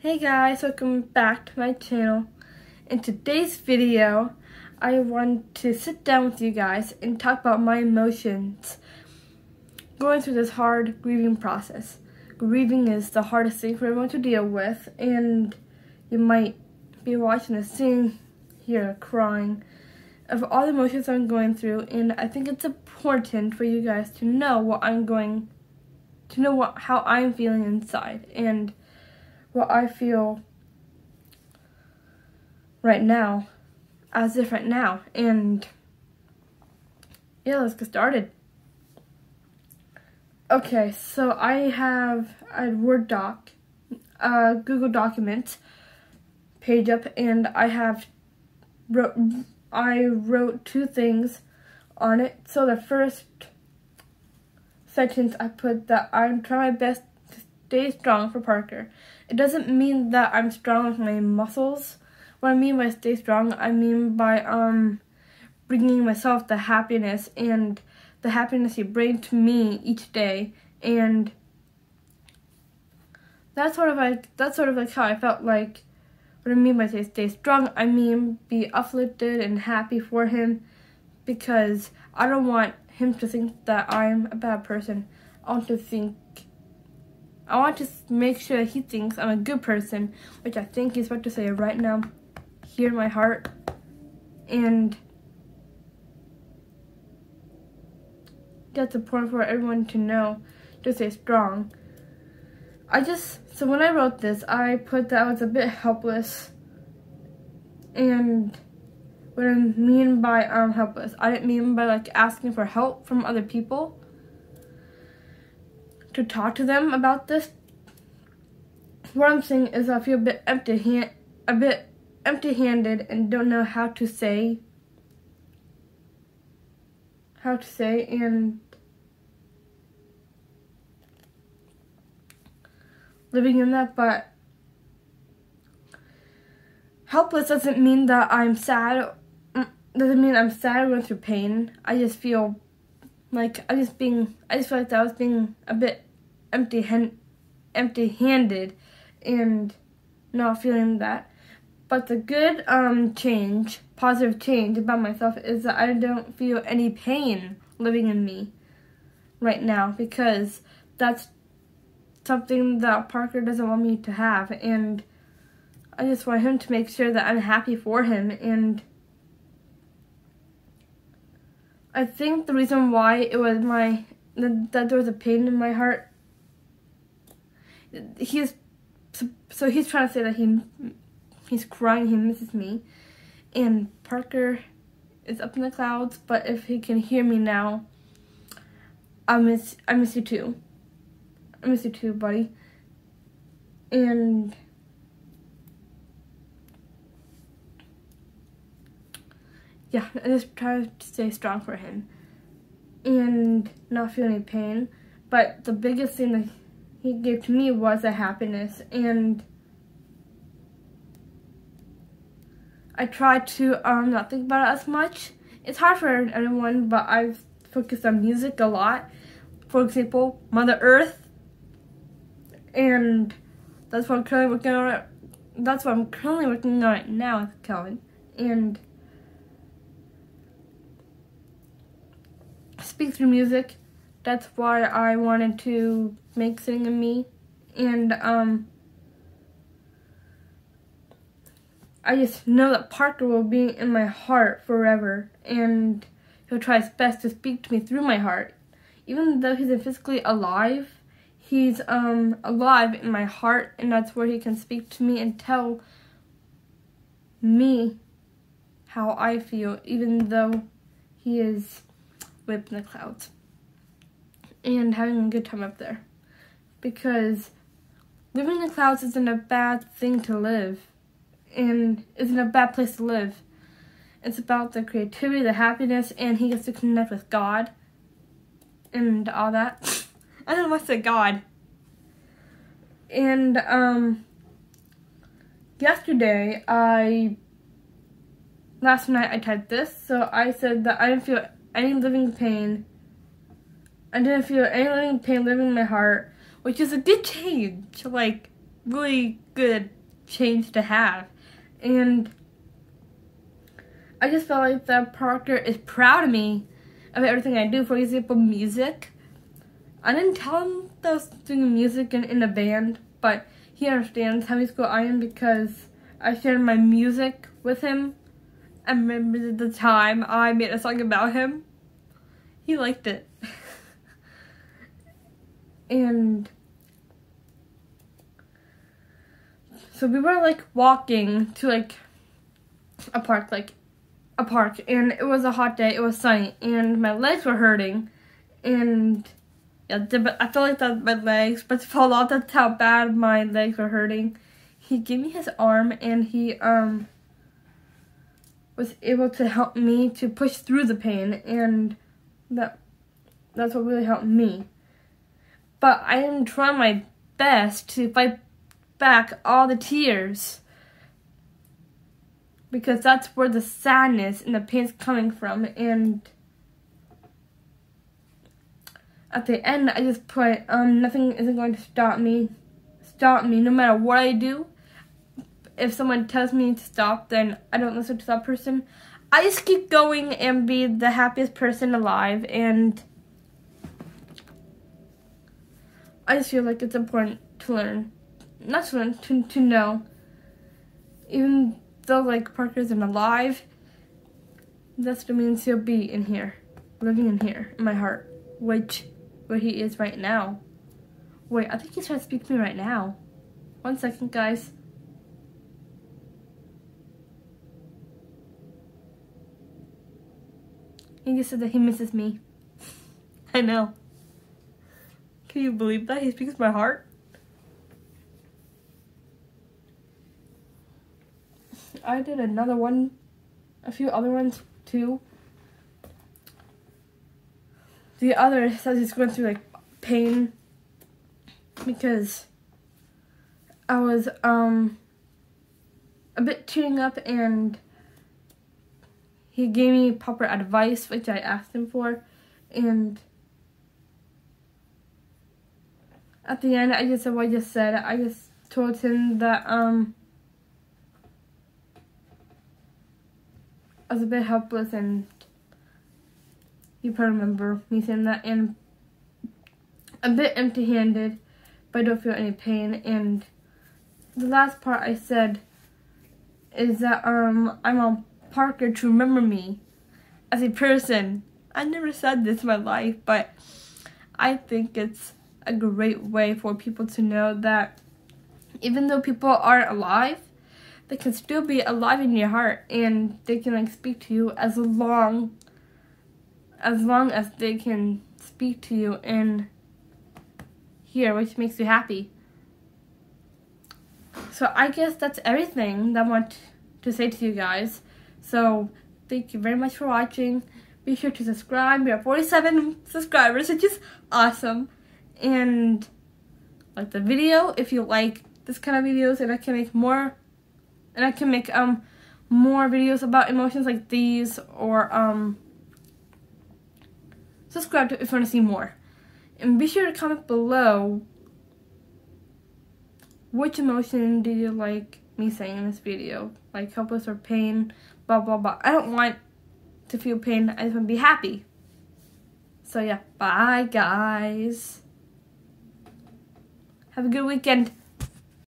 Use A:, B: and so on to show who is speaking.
A: Hey guys, welcome back to my channel. In today's video, I want to sit down with you guys and talk about my emotions going through this hard grieving process. Grieving is the hardest thing for everyone to deal with, and you might be watching this scene here crying of all the emotions I'm going through, and I think it's important for you guys to know how I'm feeling inside and what I feel right now, as if right now. And yeah, let's get started. Okay, so I have a Word doc, Google Documents page up, and I wrote two things on it. So the first sentence I put that I'm trying my best to stay strong for Parker. It doesn't mean that I'm strong with my muscles. What I mean by stay strong, I mean by bringing myself the happiness and the happiness you bring to me each day, and that's sort of like how I felt like. What I mean by stay strong, I mean be uplifted and happy for him, because I don't want him to think that I'm a bad person. I want to make sure he thinks I'm a good person, which I think he's about to say right now, here in my heart. And that's important for everyone to know, to stay strong. So when I wrote this, I put that I was a bit helpless. And what I mean by helpless, I didn't mean by like asking for help from other people to talk to them about this. What I'm saying is I feel a bit empty-handed and don't know how to say and living in that. But helpless doesn't mean that I'm sad. Doesn't mean I'm sad or going through pain. I just feel like I just feel like that I was being a bit empty-handed and not feeling that. But the good positive change about myself is that I don't feel any pain living in me right now, because that's something that Parker doesn't want me to have, and I just want him to make sure that I'm happy for him. And I think the reason why it was that there was a pain in my heart, he's trying to say that he's crying, he misses me, and Parker is up in the clouds. But if he can hear me now, I miss you too. I miss you too, buddy. And yeah, I just try to stay strong for him and not feel any pain. But the biggest thing that he gave to me was a happiness, and I try to not think about it as much. It's hard for everyone, but I've focused on music a lot. For example, Mother Earth, and that's what I'm currently working on. That's what I'm currently working on right now with Kelvin. And speak through music. That's why I wanted to make Sitting in Me. And I just know that Parker will be in my heart forever, and he'll try his best to speak to me through my heart. Even though he's physically alive, he's alive in my heart, and that's where he can speak to me and tell me how I feel, even though he is way up in the clouds and having a good time up there. Because living in the clouds isn't a bad thing to live, and isn't a bad place to live. It's about the creativity, the happiness, and he gets to connect with God and all that. I don't know what's a God. And last night I typed this. So I said that I didn't feel any living pain. I didn't feel any living pain living in my heart, which is a good change. Like, really good change to have. And I just felt like that Parker is proud of me of everything I do. For example, music. I didn't tell him that I was doing music in a band, but he understands how musical I am because I shared my music with him. I remember the time I made a song about him. He liked it. And so we were like walking to like a park, and it was a hot day, it was sunny, and my legs were hurting, and yeah, I felt like that my legs but to fall off. That's how bad my legs were hurting. He gave me his arm, and he was able to help me to push through the pain, and that's what really helped me. But I am trying my best to fight back all the tears, because that's where the sadness and the pain is coming from. And at the end, I just put, nothing isn't going to stop me no matter what I do. If someone tells me to stop, then I don't listen to that person. I just keep going and be the happiest person alive. And I just feel like it's important to learn, not to learn, to know. Even though like Parker isn't alive, that still means he'll be in here, living in here, in my heart, which where he is right now. Wait, I think he's trying to speak to me right now. 1 second, guys. He just said that he misses me. I know. Can you believe that? He speaks my heart. I did another one, a few other ones too. The other says he's going through like pain because I was a bit tearing up, and he gave me proper advice, which I asked him for, and at the end I just said what I just said. I just told him that I was a bit helpless, and you probably remember me saying that, and a bit empty-handed, but I don't feel any pain. And the last part I said is that I want Parker to remember me as a person. I never said this in my life, but I think it's a great way for people to know that even though people aren't alive, they can still be alive in your heart, and they can like speak to you as long as they can speak to you in here, which makes you happy. So I guess that's everything that I want to say to you guys. So thank you very much for watching. Be sure to subscribe. We have 47 subscribers, which is awesome. And like the video if you like this kind of videos, and I can make more. And I can make more videos about emotions like these, or subscribe to if you want to see more. And be sure to comment below which emotion did you like me saying in this video, like helpless or pain, blah blah blah. I don't want to feel pain, I just want to be happy. So yeah, bye guys. Have a good weekend.